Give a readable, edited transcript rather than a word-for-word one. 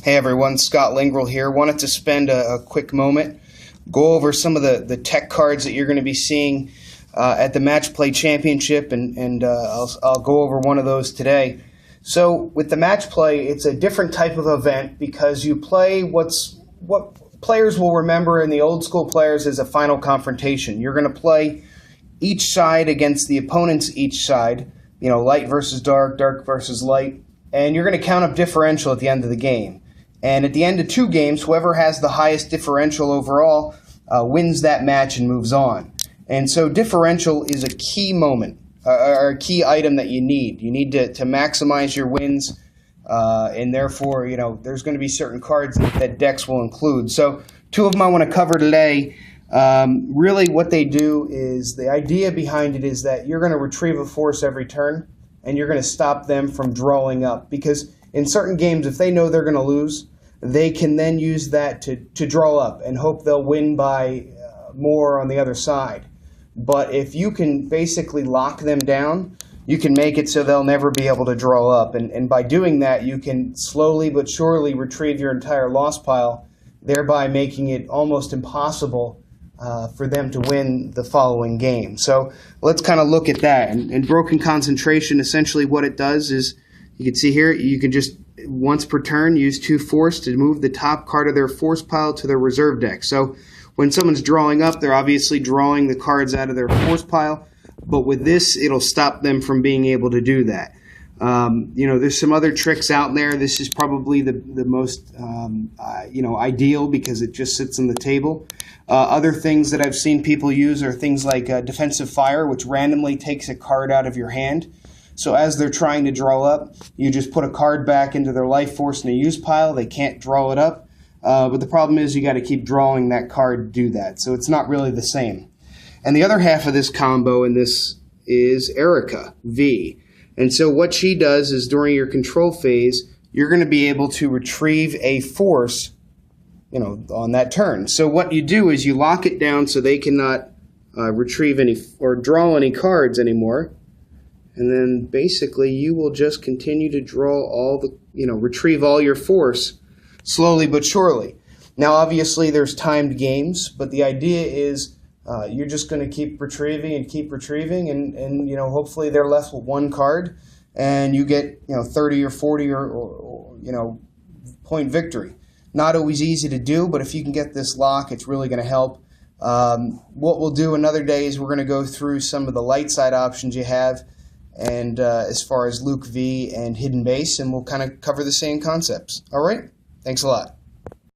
Hey everyone, Scott Lingrel here. Wanted to spend a quick moment, go over some of the tech cards that you're going to be seeing at the Match Play Championship, and I'll go over one of those today. So with the Match Play, it's a different type of event because you play what players will remember in the old school players as a final confrontation. You're going to play each side against the opponent's each side, light versus dark, dark versus light, and you're going to count up differential at the end of the game. And at the end of 2 games, whoever has the highest differential overall wins that match and moves on. And so differential is a key moment, or a key item that you need. You need to maximize your wins, and therefore, there's going to be certain cards that decks will include. So 2 of them I want to cover today. Really what they do is, the idea behind it is that you're going to retrieve a force every turn, and you're going to stop them from drawing up. Because in certain games, if they know they're going to lose, they can then use that to draw up and hope they'll win by more on the other side. But if you can basically lock them down, you can make it so they'll never be able to draw up. And by doing that, you can slowly but surely retrieve your entire loss pile, thereby making it almost impossible for them to win the following game. So let's kind of look at that. And broken concentration, essentially what it does is, you can see here, you can just, once per turn, use 2 force to move the top card of their force pile to their reserve deck. So when someone's drawing up, they're obviously drawing the cards out of their force pile, but with this, it'll stop them from being able to do that. There's some other tricks out there. This is probably the most ideal because it just sits on the table. Other things that I've seen people use are things like defensive fire, which randomly takes a card out of your hand. So as they're trying to draw up, you just put a card back into their life force in a use pile. They can't draw it up. But the problem is you got to keep drawing that card to do that. So it's not really the same. And the other half of this combo in this is Erica V. And so what she does is, during your control phase, you're going to be able to retrieve a force, on that turn. So what you do is you lock it down so they cannot retrieve any or draw any cards anymore. And then basically you will just continue to draw all the, retrieve all your force slowly but surely. Now obviously there's timed games, but the idea is you're just going to keep retrieving and hopefully they're left with 1 card and you get 30 or 40 or point victory. Not always easy to do, but if you can get this lock, it's really going to help. What we'll do another day is we're going to go through some of the light side options you have, and as far as Luke V and Hidden Base, and we'll kind of cover the same concepts. All right? Thanks a lot.